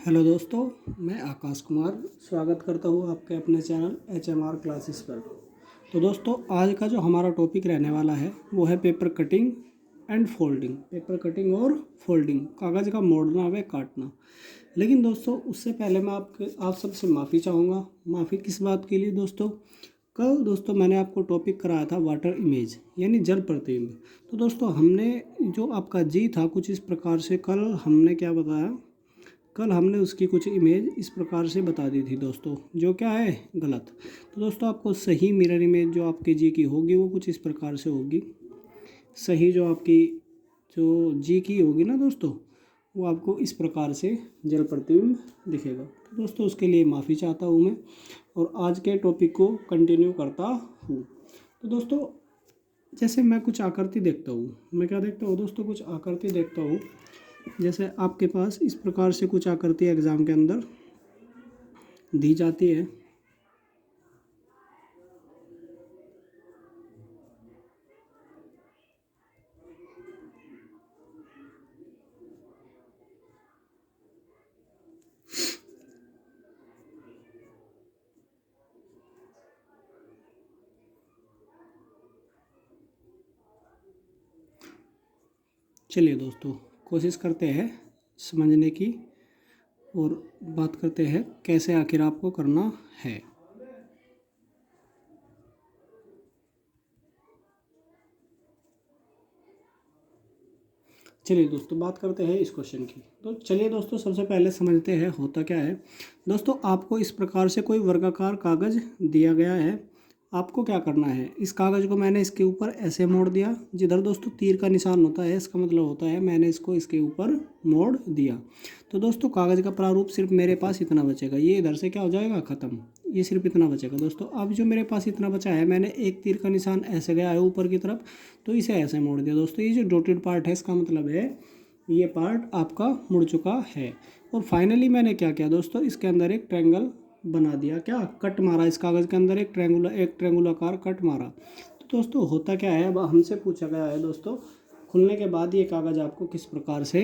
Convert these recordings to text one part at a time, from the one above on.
Hello दोस्तों, मैं आकाश कुमार स्वागत करता हूँ आपके अपने चैनल HMR क्लासेस पर। तो दोस्तों, आज का जो हमारा टॉपिक रहने वाला है वो है paper cutting and folding. Paper cutting और फोल्डिंग, कागज़ का मोड़ना व काटना। लेकिन दोस्तों, उससे पहले मैं आप सबसे माफ़ी चाहूँगा। माफ़ी किस बात के लिए दोस्तों? कल दोस्तों मैंने आपको टॉपिक कराया था वाटर इमेज यानी जल प्रतिबिंब। तो दोस्तों, हमने जो आपका जी था कुछ इस प्रकार से कल हमने क्या बताया, कल हमने उसकी कुछ इमेज इस प्रकार से बता दी थी दोस्तों, जो क्या है गलत। तो दोस्तों, आपको सही मिरर इमेज जो आपके जी की होगी वो कुछ इस प्रकार से होगी। सही जो आपकी जो जी की होगी ना दोस्तों, वो आपको इस प्रकार से जल प्रतिबिंब दिखेगा। तो दोस्तों, उसके लिए माफ़ी चाहता हूँ मैं और आज के टॉपिक को कंटिन्यू करता हूँ। तो दोस्तों, जैसे मैं कुछ आकृति देखता हूँ, मैं क्या देखता हूँ दोस्तों, कुछ आकृति देखता हूँ। जैसे आपके पास इस प्रकार से कुछ आकृति एग्ज़ाम के अंदर दी जाती है। चलिए दोस्तों, कोशिश करते हैं समझने की और बात करते हैं कैसे आखिर आपको करना है। चलिए दोस्तों, बात करते हैं इस क्वेश्चन की। तो चलिए दोस्तों, सबसे पहले समझते हैं होता क्या है। दोस्तों, आपको इस प्रकार से कोई वर्गाकार कागज़ दिया गया है। आपको क्या करना है, इस कागज़ को मैंने इसके ऊपर ऐसे मोड़ दिया। जिधर दोस्तों तीर का निशान होता है, इसका मतलब होता है मैंने इसको इसके ऊपर मोड़ दिया। तो दोस्तों, कागज़ का प्रारूप सिर्फ मेरे पास इतना बचेगा। ये इधर से क्या हो जाएगा, ख़त्म। ये सिर्फ इतना बचेगा दोस्तों। अब जो मेरे पास इतना बचा है, मैंने एक तीर का निशान ऐसे गया है ऊपर की तरफ, तो इसे ऐसे मोड़ दिया दोस्तों। ये जो डॉटेड पार्ट है, इसका मतलब है ये पार्ट आपका मुड़ चुका है। और फाइनली मैंने क्या किया दोस्तों, इसके अंदर एक ट्रायंगल बना दिया। क्या कट मारा, इस कागज़ के अंदर एक ट्रायंगुलाकार कट मारा। तो दोस्तों, होता क्या है, अब हमसे पूछा गया है दोस्तों, खुलने के बाद ये कागज़ आपको किस प्रकार से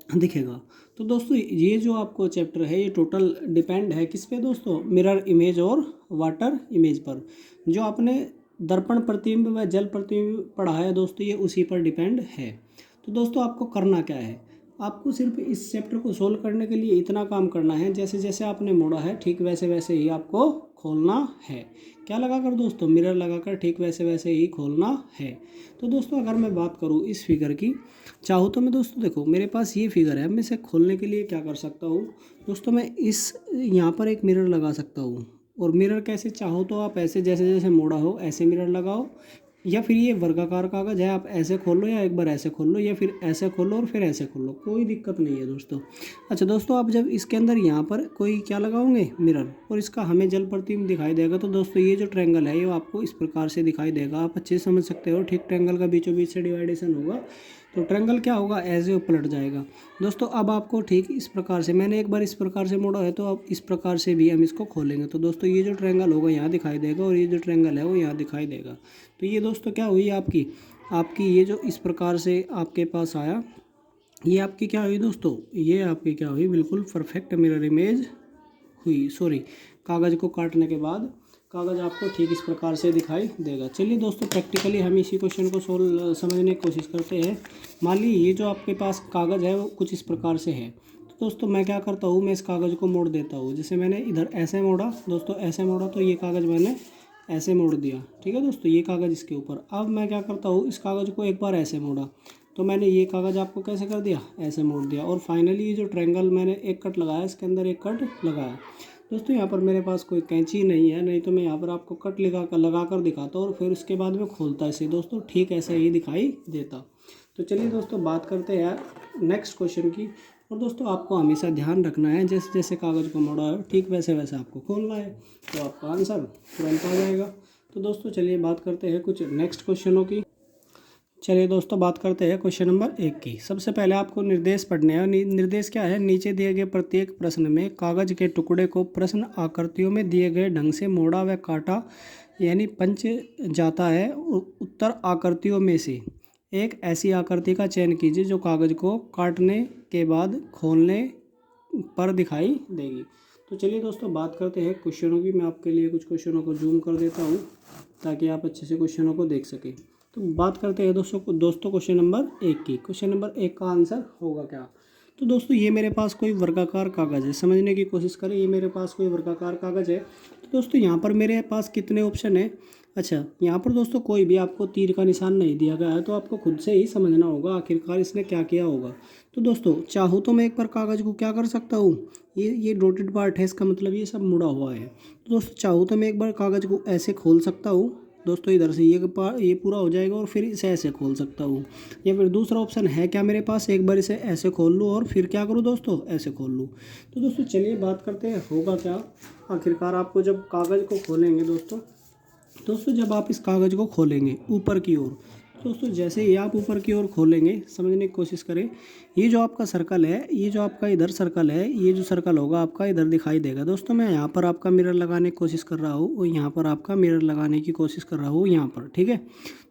दिखेगा। तो दोस्तों, ये जो आपको चैप्टर है ये टोटल डिपेंड है किस पे दोस्तों, मिरर इमेज और वाटर इमेज पर। जो आपने दर्पण प्रतिबिंब व जल प्रतिबिंब पढ़ा है दोस्तों, ये उसी पर डिपेंड है। तो दोस्तों, आपको करना क्या है, आपको सिर्फ इस चैप्टर को सोल्व करने के लिए इतना काम करना है, जैसे जैसे आपने मोड़ा है ठीक वैसे वैसे ही आपको खोलना है। क्या लगाकर दोस्तों, मिरर लगाकर ठीक वैसे वैसे ही खोलना है। तो दोस्तों, अगर मैं बात करूँ इस फिगर की, चाहूँ तो मैं दोस्तों देखो मेरे पास ये फिगर है। मैं इसे खोलने के लिए क्या कर सकता हूँ दोस्तों, मैं इस यहाँ पर एक मिरर लगा सकता हूँ। और मिरर कैसे, चाहो तो आप ऐसे जैसे जैसे मोड़ा हो ऐसे मिरर लगाओ, या फिर ये वर्गाकार कागज़ है, आप ऐसे खोल लो या एक बार ऐसे खोल लो या फिर ऐसे खोल लो और फिर ऐसे खोल लो, कोई दिक्कत नहीं है दोस्तों। अच्छा दोस्तों, आप जब इसके अंदर यहाँ पर कोई क्या लगाओगे, मिरर, और इसका हमें जल प्रतिबिंब दिखाई देगा, तो दोस्तों ये जो ट्रायंगल है ये आपको इस प्रकार से दिखाई देगा। आप अच्छे से समझ सकते हो, ठीक ट्रायंगल का बीचों बीच से डिवाइडेशन होगा तो ट्रायंगल क्या होगा, ऐसे पलट जाएगा दोस्तों। अब आपको ठीक इस प्रकार से, मैंने एक बार इस प्रकार से मोड़ा है, तो अब इस प्रकार से भी हम इसको खोलेंगे। तो दोस्तों, ये जो ट्रायंगल होगा यहाँ दिखाई देगा और ये जो ट्रायंगल है वो यहाँ दिखाई देगा। तो ये दोस्तों क्या हुई आपकी, ये जो इस प्रकार से आपके पास आया, ये आपकी क्या हुई दोस्तों, ये आपकी क्या हुई, बिल्कुल परफेक्ट मिरर इमेज हुई। सॉरी, कागज़ को काटने के बाद कागज़ आपको ठीक इस प्रकार से दिखाई देगा। चलिए दोस्तों, प्रैक्टिकली हम इसी क्वेश्चन को समझने की कोशिश करते हैं। मान ली ये जो आपके पास कागज़ है वो कुछ इस प्रकार से है। तो दोस्तों, मैं क्या करता हूँ, मैं इस कागज़ को मोड़ देता हूँ। जैसे मैंने इधर ऐसे मोड़ा दोस्तों, ऐसे मोड़ा, तो ये कागज़ मैंने ऐसे मोड़ दिया। ठीक है दोस्तों, ये कागज़ इसके ऊपर। अब मैं क्या करता हूँ, इस कागज़ को एक बार ऐसे मोड़ा, तो मैंने ये कागज़ आपको कैसे कर दिया, ऐसे मोड़ दिया। और फाइनली ये जो ट्रायंगल मैंने एक कट लगाया, इसके अंदर एक कट लगाया दोस्तों। यहाँ पर मेरे पास कोई कैंची नहीं है, नहीं तो मैं यहाँ पर आपको कट लगा कर दिखाता और फिर उसके बाद में खोलता इसे दोस्तों, ठीक ऐसा ही दिखाई देता। तो चलिए दोस्तों, बात करते हैं नेक्स्ट क्वेश्चन की। और दोस्तों, आपको हमेशा ध्यान रखना है, जैसे जैसे कागज़ को मोड़ा है ठीक वैसे वैसे आपको खोलना है, तो आपका आंसर तुरंत आ जाएगा। तो दोस्तों, चलिए बात करते हैं कुछ नेक्स्ट क्वेश्चनों की। चलिए दोस्तों, बात करते हैं क्वेश्चन नंबर 1 की। सबसे पहले आपको निर्देश पढ़ने हैं। निर्देश क्या है, नीचे दिए गए प्रत्येक प्रश्न में कागज के टुकड़े को प्रश्न आकृतियों में दिए गए ढंग से मोड़ा व काटा यानी पंच जाता है। उत्तर आकृतियों में से एक ऐसी आकृति का चयन कीजिए जो कागज को काटने के बाद खोलने पर दिखाई देगी। तो चलिए दोस्तों बात करते हैं क्वेश्चनों की। मैं आपके लिए कुछ क्वेश्चनों को जूम कर देता हूँ ताकि आप अच्छे से क्वेश्चनों को देख सकें। तो बात करते हैं दोस्तों क्वेश्चन नंबर 1 की। क्वेश्चन नंबर 1 का आंसर होगा क्या? तो दोस्तों ये मेरे पास कोई वर्गाकार कागज़ है, समझने की कोशिश करें। ये मेरे पास कोई वर्गाकार कागज़ है। तो दोस्तों यहाँ पर मेरे पास कितने ऑप्शन है? अच्छा, यहाँ पर दोस्तों कोई भी आपको तीर का निशान नहीं दिया गया है, तो आपको खुद से ही समझना होगा आखिरकार इसने क्या किया होगा। तो दोस्तों चाहूँ तो मैं एक बार कागज़ को क्या कर सकता हूँ, ये डॉटेड पार्ट है, इसका मतलब ये सब मुड़ा हुआ है। तो दोस्तों चाहूँ तो मैं एक बार कागज़ को ऐसे खोल सकता हूँ दोस्तों, इधर से ये पूरा हो जाएगा और फिर इसे ऐसे खोल सकता हूँ। या फिर दूसरा ऑप्शन है क्या मेरे पास, एक बार इसे ऐसे खोल लूँ और फिर क्या करूँ दोस्तों, ऐसे खोल लूँ। तो दोस्तों चलिए बात करते हैं होगा क्या आखिरकार। आपको जब कागज़ को खोलेंगे दोस्तों जब आप इस कागज़ को खोलेंगे ऊपर की ओर, दोस्तों जैसे ही आप ऊपर की ओर खोलेंगे, समझने की कोशिश करें, ये जो आपका सर्कल है, ये जो आपका इधर सर्कल है, ये जो सर्कल होगा आपका इधर दिखाई देगा। दोस्तों मैं यहाँ पर आपका मिरर लगाने की कोशिश कर रहा हूँ और यहाँ पर आपका मिरर लगाने की कोशिश कर रहा हूँ यहाँ पर, ठीक है।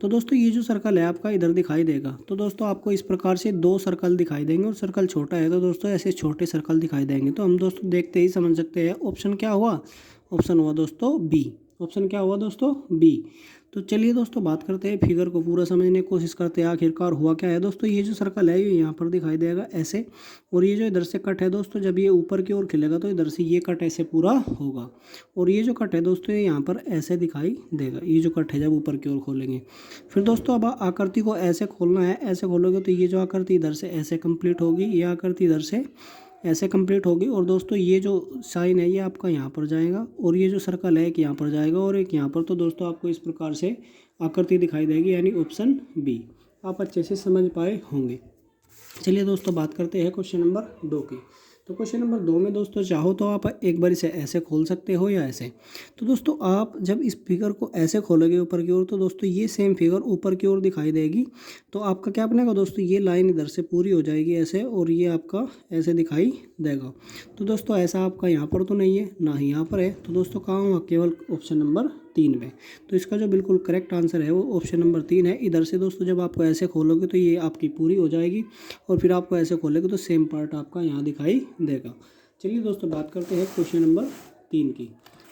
तो दोस्तों ये जो सर्कल है आपका इधर दिखाई देगा। तो दोस्तों आपको इस प्रकार से 2 सर्कल दिखाई देंगे और सर्कल छोटा है तो दोस्तों ऐसे छोटे सर्कल दिखाई देंगे। तो हम दोस्तों देखते ही समझ सकते हैं ऑप्शन क्या हुआ। ऑप्शन हुआ दोस्तों बी। ऑप्शन क्या हुआ दोस्तों, बी। तो चलिए दोस्तों बात करते हैं, फिगर को पूरा समझने की कोशिश करते हैं आखिरकार हुआ क्या है। दोस्तों ये जो सर्कल है ये यहाँ पर दिखाई देगा ऐसे, और ये जो इधर से कट है दोस्तों, जब ये ऊपर की ओर खिलेगा तो इधर से ये कट ऐसे पूरा होगा, और ये जो कट है दोस्तों ये यहाँ पर ऐसे दिखाई देगा। ये जो कट है जब ऊपर की ओर खोलेंगे, फिर दोस्तों अब आकृति को ऐसे खोलना है। ऐसे खोलोगे तो ये जो आकृति इधर से ऐसे कंप्लीट होगी, ये आकृति इधर से ऐसे कंप्लीट होगी, और दोस्तों ये जो साइन है ये आपका यहाँ पर जाएगा, और ये जो सर्कल है एक यहाँ पर जाएगा और एक यहाँ पर। तो दोस्तों आपको इस प्रकार से आकृति दिखाई देगी, यानी ऑप्शन बी। आप अच्छे से समझ पाए होंगे। चलिए दोस्तों बात करते हैं क्वेश्चन नंबर 2 की। तो क्वेश्चन नंबर 2 में दोस्तों चाहो तो आप एक बार इसे ऐसे खोल सकते हो या ऐसे। तो दोस्तों आप जब इस फिगर को ऐसे खोलोगे ऊपर की ओर, तो दोस्तों ये सेम फिगर ऊपर की ओर दिखाई देगी। तो आपका क्या बनेगा दोस्तों, ये लाइन इधर से पूरी हो जाएगी ऐसे, और ये आपका ऐसे दिखाई देगा। तो दोस्तों ऐसा आपका यहाँ पर तो नहीं है, ना ही यहाँ पर है। तो दोस्तों कहाँ हुआ, केवल ऑप्शन नंबर 3 में। तो इसका जो बिल्कुल करेक्ट आंसर है वो ऑप्शन नंबर 3 है। इधर से दोस्तों जब आपको ऐसे खोलोगे तो ये आपकी पूरी हो जाएगी, और फिर आपको ऐसे खोलोगे तो सेम पार्ट आपका यहाँ दिखाई देगा। चलिए दोस्तों बात करते हैं क्वेश्चन नंबर 3 की।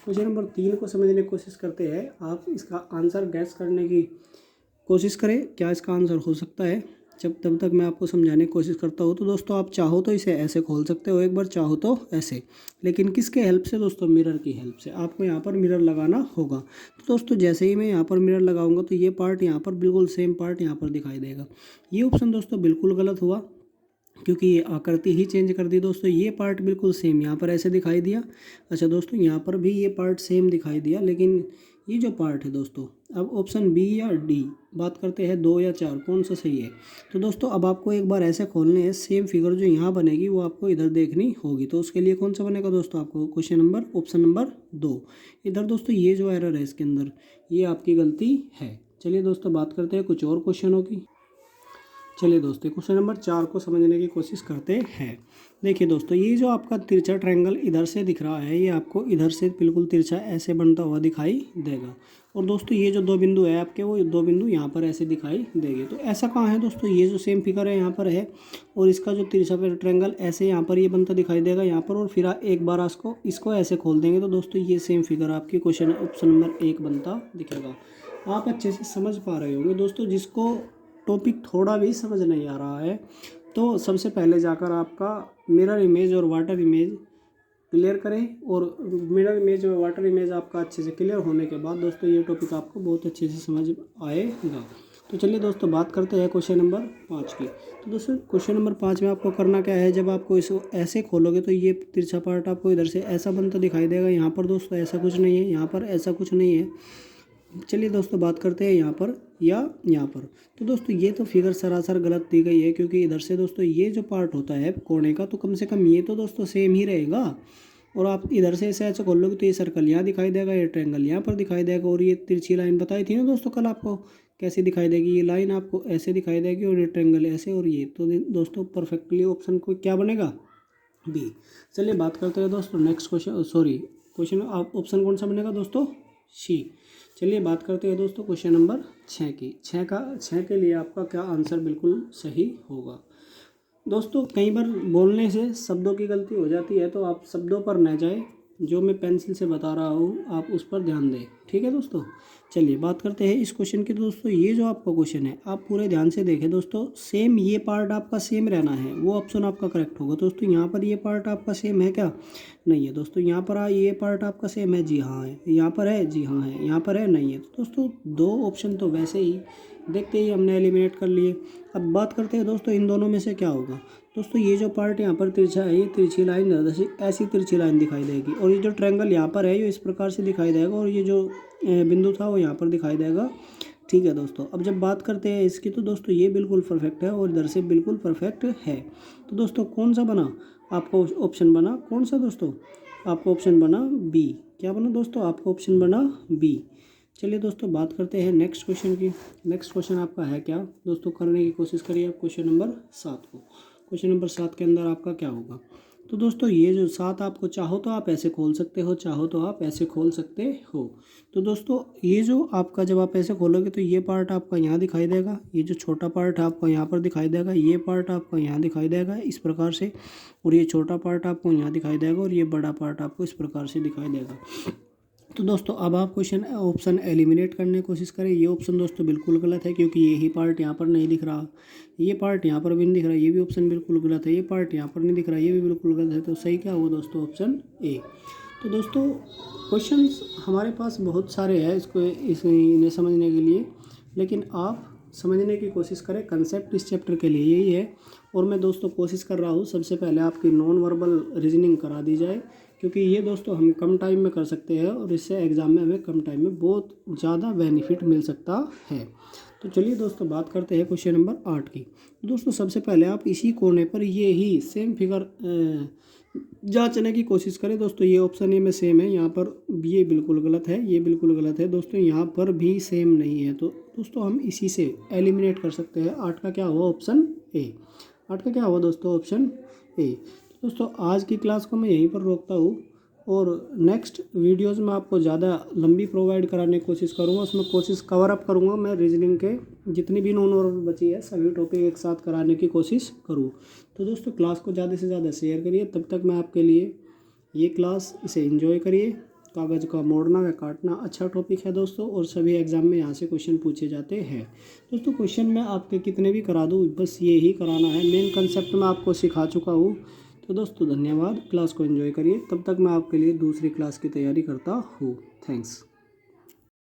क्वेश्चन नंबर 3 को समझने की कोशिश करते हैं। आप इसका आंसर गैस करने की कोशिश करें, क्या इसका आंसर हो सकता है। तब तक मैं आपको समझाने की कोशिश करता हूँ। तो दोस्तों आप चाहो तो इसे ऐसे खोल सकते हो एक बार, चाहो तो ऐसे, लेकिन किसके हेल्प से दोस्तों, मिरर की हेल्प से। आपको यहाँ पर मिरर लगाना होगा। तो दोस्तों जैसे ही मैं यहाँ पर मिरर लगाऊंगा तो ये पार्ट यहाँ पर बिल्कुल सेम पार्ट यहाँ पर दिखाई देगा। ये ऑप्शन दोस्तों बिल्कुल गलत हुआ, क्योंकि ये आकृति ही चेंज कर दी दोस्तों। ये पार्ट बिल्कुल सेम यहाँ पर ऐसे दिखाई दिया। अच्छा दोस्तों यहाँ पर भी ये पार्ट सेम दिखाई दिया, लेकिन ये जो पार्ट है दोस्तों, अब ऑप्शन बी या डी, बात करते हैं 2 या 4 कौन सा सही है। तो दोस्तों अब आपको एक बार ऐसे खोलने हैं, सेम फिगर जो यहाँ बनेगी वो आपको इधर देखनी होगी। तो उसके लिए कौन सा बनेगा दोस्तों, आपको क्वेश्चन नंबर ऑप्शन नंबर 2। इधर दोस्तों ये जो एरर है इसके अंदर, ये आपकी गलती है। चलिए दोस्तों बात करते हैं कुछ और क्वेश्चनों की। चलिए दोस्तों क्वेश्चन नंबर 4 को समझने की कोशिश करते हैं। देखिए दोस्तों ये जो आपका तिरछा ट्रायंगल इधर से दिख रहा है, ये आपको इधर से बिल्कुल तिरछा ऐसे बनता हुआ दिखाई देगा। और दोस्तों ये जो 2 बिंदु है आपके, वो 2 बिंदु यहाँ पर ऐसे दिखाई देंगे। तो ऐसा कहाँ है दोस्तों, ये जो सेम फिगर है यहाँ पर है, और इसका जो तिरछा ट्रायंगल ऐसे यहाँ पर ये बनता दिखाई देगा यहाँ पर, और फिर एक बार इसको ऐसे खोल देंगे तो दोस्तों ये सेम फिगर आपकी क्वेश्चन ऑप्शन नंबर 1 बनता दिखेगा। आप अच्छे से समझ पा रहे होंगे दोस्तों। जिसको टॉपिक थोड़ा भी समझ नहीं आ रहा है तो सबसे पहले जाकर आपका मिरर इमेज और वाटर इमेज क्लियर करें, और मिरर इमेज और वाटर इमेज आपका अच्छे से क्लियर होने के बाद दोस्तों ये टॉपिक आपको बहुत अच्छे से समझ आएगा। तो चलिए दोस्तों बात करते हैं क्वेश्चन नंबर 5 की। तो दोस्तों क्वेश्चन नंबर 5 में आपको करना क्या है, जब आपको इसको ऐसे खोलोगे तो ये तिरछा पार्ट आपको इधर से ऐसा बनता दिखाई देगा। यहाँ पर दोस्तों ऐसा कुछ नहीं है, यहाँ पर ऐसा कुछ नहीं है। चलिए दोस्तों बात करते हैं यहाँ पर या यहाँ पर। तो दोस्तों ये तो फिगर सरासर गलत दी गई है, क्योंकि इधर से दोस्तों ये जो पार्ट होता है कोने का, तो कम से कम ये तो दोस्तों सेम ही रहेगा। और आप इधर से ऐसे खोलोगे तो ये सर्कल यहाँ दिखाई देगा, ये ट्रायंगल यहाँ पर दिखाई देगा, और ये तिरछी लाइन बताई थी ना दोस्तों कल आपको कैसे दिखाई देगी। ये लाइन आपको ऐसे दिखाई देगी और ये ट्रायंगल ऐसे, और ये तो दोस्तों परफेक्टली ऑप्शन को क्या बनेगा, बी। चलिए बात करते हैं दोस्तों नेक्स्ट क्वेश्चन ऑप्शन कौन सा बनेगा दोस्तों, सी। चलिए बात करते हैं दोस्तों क्वेश्चन नंबर 6 की। 6 के लिए आपका क्या आंसर बिल्कुल सही होगा। दोस्तों कई बार बोलने से शब्दों की गलती हो जाती है, तो आप शब्दों पर न जाए, जो मैं पेंसिल से बता रहा हूँ आप उस पर ध्यान दें। ठीक है दोस्तों, चलिए बात करते हैं इस क्वेश्चन की। दोस्तों ये जो आपका क्वेश्चन है आप पूरे ध्यान से देखें दोस्तों, सेम ये पार्ट आपका सेम रहना है, वो ऑप्शन आपका करेक्ट होगा। दोस्तों यहाँ पर ये पार्ट आपका सेम है क्या? नहीं है दोस्तों। यहाँ पर ये पार्ट आपका सेम है, जी हाँ है। यहाँ पर है, जी हाँ है। यहाँ पर है, नहीं है। तो दोस्तों दो ऑप्शन तो वैसे ही देखते ही हमने एलिमिनेट कर लिए। अब बात करते हैं दोस्तों इन दोनों में से क्या होगा। दोस्तों ये जो पार्ट यहाँ पर तिरछा है, ये तिरछी लाइन ऐसी तिरछी लाइन दिखाई देगी, और ये जो ट्रायंगल यहाँ पर है ये इस प्रकार से दिखाई देगा, और ये जो बिंदु था वो यहाँ पर दिखाई देगा। ठीक है दोस्तों, अब जब बात करते हैं इसकी, तो दोस्तों ये बिल्कुल परफेक्ट है और इधर से बिल्कुल परफेक्ट है। तो दोस्तों कौन सा बना आपका ऑप्शन? बना कौन सा दोस्तों? आपका ऑप्शन बना बी। क्या बना दोस्तों? आपका ऑप्शन बना बी। चलिए दोस्तों बात करते हैं नेक्स्ट क्वेश्चन की। नेक्स्ट क्वेश्चन आपका है क्या दोस्तों? करने की कोशिश करिए आप क्वेश्चन नंबर 7 को। क्वेश्चन नंबर 7 के अंदर आपका क्या होगा? तो दोस्तों ये जो 7 आपको चाहो तो आप ऐसे खोल सकते हो, चाहो तो आप ऐसे खोल सकते हो। तो दोस्तों ये जो आपका, जब आप ऐसे खोलोगे तो ये पार्ट आपका यहाँ दिखाई देगा, ये जो छोटा पार्ट है आपका यहाँ पर दिखाई देगा, ये पार्ट आपका यहाँ दिखाई देगा इस प्रकार से, और ये छोटा पार्ट आपको यहाँ दिखाई देगा, और ये बड़ा पार्ट आपको इस प्रकार से दिखाई देगा। तो दोस्तों अब आप क्वेश्चन ऑप्शन एलिमिनेट करने की कोशिश करें। ये ऑप्शन दोस्तों बिल्कुल गलत है, क्योंकि यही पार्ट यहाँ पर नहीं दिख रहा, ये पार्ट यहाँ पर भी नहीं दिख रहा, ये भी ऑप्शन बिल्कुल गलत है। ये पार्ट यहाँ पर नहीं दिख रहा, ये भी बिल्कुल गलत है। तो सही क्या होगा दोस्तों? Option A. तो दोस्तों क्वेश्चंस हमारे पास बहुत सारे हैं इन्हें समझने के लिए, लेकिन आप समझने की कोशिश करें। कंसेप्ट इस चैप्टर के लिए यही है, और मैं दोस्तों कोशिश कर रहा हूँ सबसे पहले आपकी नॉन वर्बल रीजनिंग करा दी जाए, क्योंकि ये दोस्तों हम कम टाइम में कर सकते हैं, और इससे एग्ज़ाम में हमें कम टाइम में बहुत ज़्यादा बेनिफिट मिल सकता है। तो चलिए दोस्तों बात करते हैं क्वेश्चन नंबर 8 की। दोस्तों सबसे पहले आप इसी कोने पर ये ही सेम फिगर जांचने की कोशिश करें। दोस्तों ये ऑप्शन ए में सेम है, यहाँ पर ये बिल्कुल गलत है, ये बिल्कुल गलत है दोस्तों, यहाँ पर भी सेम नहीं है। तो दोस्तों हम इसी से एलिमिनेट कर सकते हैं। 8 का क्या हुआ? Option A. 8 का क्या हुआ दोस्तों? Option A. तो दोस्तों आज की क्लास को मैं यहीं पर रोकता हूँ, और नेक्स्ट वीडियोज़ में आपको ज़्यादा लंबी प्रोवाइड कराने की कोशिश करूँगा। उसमें कोशिश कवर अप करूँगा मैं, रीजनिंग के जितनी भी नॉन वर्बल बची है सभी टॉपिक एक साथ कराने की कोशिश करूँ। तो दोस्तों क्लास को ज़्यादा से ज़्यादा शेयर करिए। तब तक मैं आपके लिए ये क्लास, इसे एंजॉय करिए। कागज़ का मोड़ना व काटना अच्छा टॉपिक है दोस्तों, और सभी एग्जाम में यहाँ से क्वेश्चन पूछे जाते हैं दोस्तों। क्वेश्चन मैं आपके कितने भी करा दूँ, बस ये ही कराना है। मेन कंसेप्ट मैं आपको सिखा चुका हूँ। तो दोस्तों धन्यवाद, क्लास को एंजॉय करिए। तब तक मैं आपके लिए दूसरी क्लास की तैयारी करता हूँ। थैंक्स।